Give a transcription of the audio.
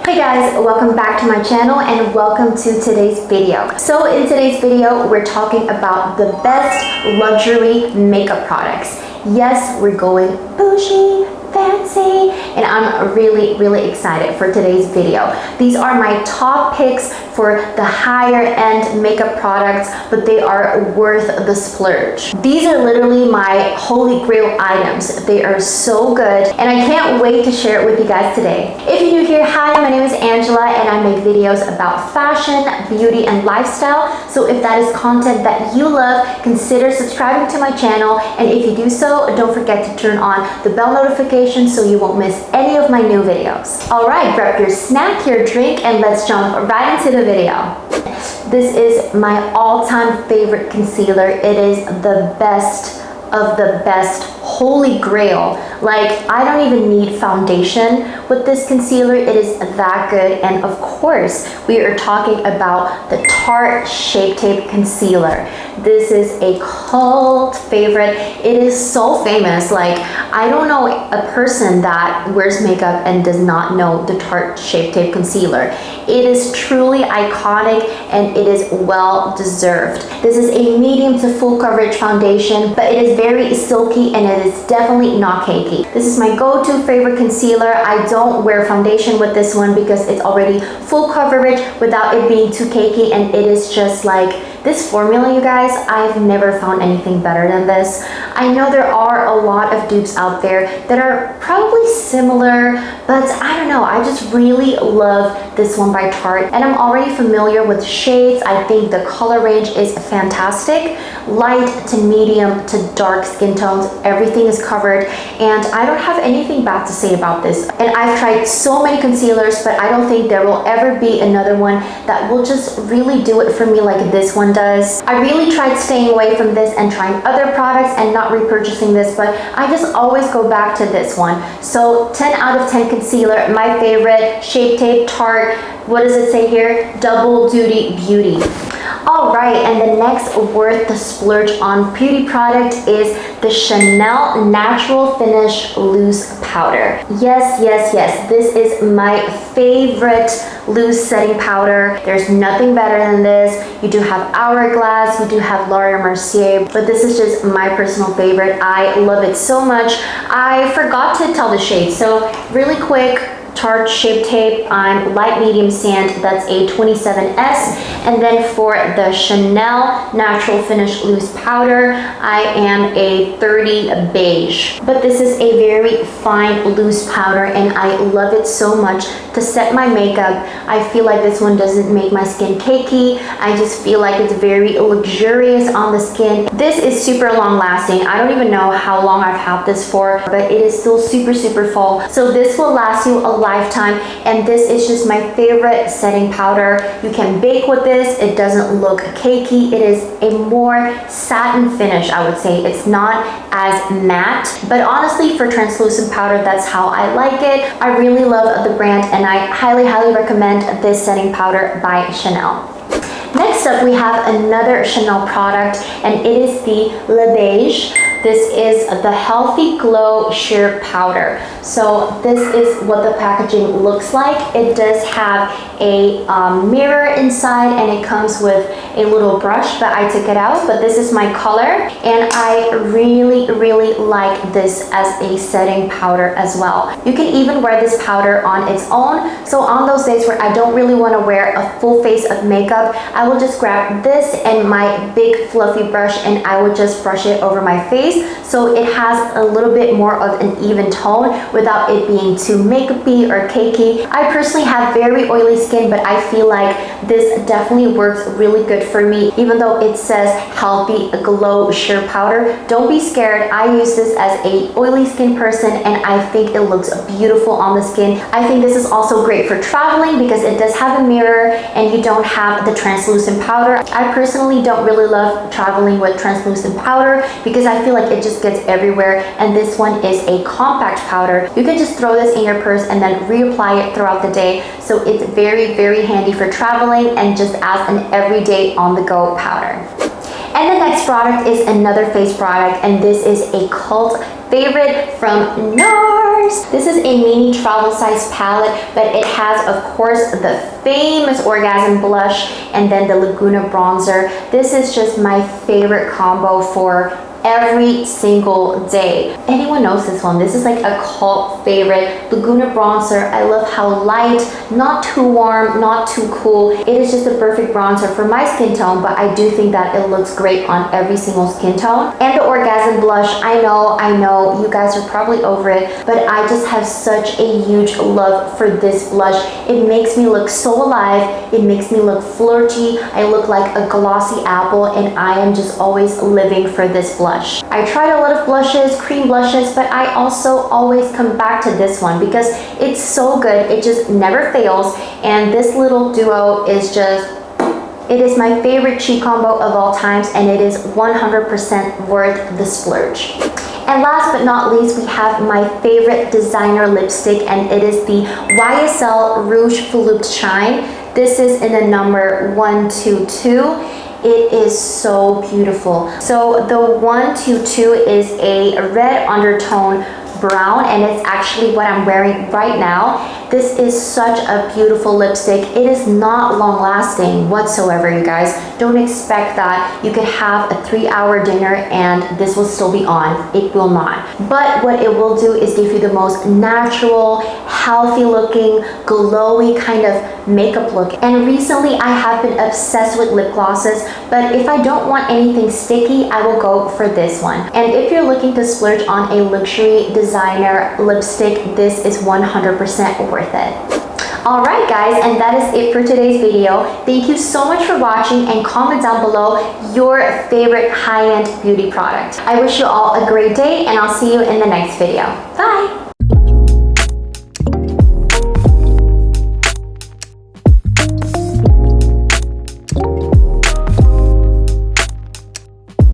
Hey guys, welcome back to my channel and welcome to today's video. So in today's video, we're talking about the best luxury makeup products. Yes, we're going bougie, fancy, and I'm really excited for today's video. These are my top picks for the higher end makeup products, but they are worth the splurge. These are literally my holy grail items. They are so good and I can't wait to share it with you guys today. If you're new here, hi, my name is Angela and I make videos about fashion, beauty, and lifestyle. So if that is content that you love, consider subscribing to my channel, and if you do so, don't forget to turn on the bell notification so you won't miss any of my new videos. Alright, grab your snack, your drink, and let's jump right into the video. This is my all-time favorite concealer. It is the best of the best, holy grail. Like, I don't even need foundation with this concealer. It is that good. And of course, we are talking about the Tarte Shape Tape Concealer. This is a cult favorite. It is so famous. Like, I don't know a person that wears makeup and does not know the Tarte Shape Tape Concealer. It is truly iconic and it is well deserved. This is a medium to full coverage foundation, but it is very silky and it is definitely not cakey. This is my go-to favorite concealer. I don't wear foundation with this one because it's already full coverage without it being too cakey, and it is just like this formula, you guys. I've never found anything better than this. I know there are a lot of dupes out there that are probably similar, but I don't know, I just really love this one by Tarte, and I'm already familiar with shades. I think the color range is fantastic. Light to medium to dark skin tones, everything is covered, and I don't have anything bad to say about this. And I've tried so many concealers, but I don't think there will ever be another one that will just really do it for me like this one does. I really tried staying away from this and trying other products and not repurchasing this, but I just always go back to this one. So 10 out of 10 concealer, my favorite, Shape Tape Tarte. What does it say here? Double Duty Beauty. All right, and the next worth the splurge on beauty product is the Chanel Natural Finish Loose Powder. Yes, this is my favorite loose setting powder. There's nothing better than this. You do have Hourglass, you do have Laura Mercier, but this is just my personal favorite. I love it so much. I forgot to tell the shade, so really quick, Tarte Shape Tape, I'm light medium sand, that's a 27S. And then for the Chanel Natural Finish Loose Powder, I am a 30 beige. But this is a very fine loose powder and I love it so much to set my makeup. I feel like this one doesn't make my skin cakey. I just feel like it's very luxurious on the skin. This is super long lasting. I don't even know how long I've had this for, but it is still super full. So this will last you a lifetime, and this is just my favorite setting powder. You can bake with this. It doesn't look cakey. It is a more satin finish, I would say. It's not as matte, but honestly for translucent powder, that's how I like it. I really love the brand and I highly recommend this setting powder by Chanel. Next up, we have another Chanel product, and it is the Le Beige. This is the Healthy Glow Sheer Powder. So this is what the packaging looks like. It does have a mirror inside and it comes with a little brush, but I took it out. But this is my color and I really like this as a setting powder as well. You can even wear this powder on its own. So on those days where I don't really want to wear a full face of makeup, I will just grab this and my big fluffy brush and I would just brush it over my face, so it has a little bit more of an even tone without it being too makeupy or cakey. I personally have very oily skin, but I feel like this definitely works really good for me. Even though it says Healthy Glow Sheer Powder, don't be scared. I use this as a oily skin person and I think it looks beautiful on the skin. I think this is also great for traveling because it does have a mirror and you don't have the translucent powder. I personally don't really love traveling with translucent powder because I feel like it just gets everywhere, and this one is a compact powder. You can just throw this in your purse and then reapply it throughout the day, so it's very handy for traveling and just as an everyday on the go powder. And the next product is another face product, and this is a cult favorite from NARS. This is a mini travel size palette, but it has, of course, the famous Orgasm blush and then the Laguna bronzer. This is just my favorite combo for every single day. Anyone knows this one? This is like a cult favorite. Laguna bronzer. I love how light, not too warm, not too cool. It is just a perfect bronzer for my skin tone, but I do think that it looks great on every single skin tone. And the Orgasm blush, I know, you guys are probably over it, but I just have such a huge love for this blush. It makes me look so alive. It makes me look flirty. I look like a glossy apple, and I am just always living for this blush. I tried a lot of blushes, cream blushes, but I also always come back to this one because it's so good. It just never fails, and this little duo is just, it is my favorite cheek combo of all times, and it is 100% worth the splurge. And last but not least, we have my favorite designer lipstick, and it is the YSL Rouge Volupte Shine. This is in the number 122. It is so beautiful. So the 122 is a red undertone brown, and it's actually what I'm wearing right now. This is such a beautiful lipstick. It is not long lasting whatsoever, you guys. Don't expect that you could have a 3-hour dinner and this will still be on. It will not. But what it will do is give you the most natural, healthy looking, glowy kind of makeup look. And recently I have been obsessed with lip glosses, but if I don't want anything sticky, I will go for this one. And if you're looking to splurge on a luxury designer lipstick, this is 100% worth it. Alright guys, and that is it for today's video. Thank you so much for watching, and comment down below your favorite high-end beauty product. I wish you all a great day, and I'll see you in the next video. Bye!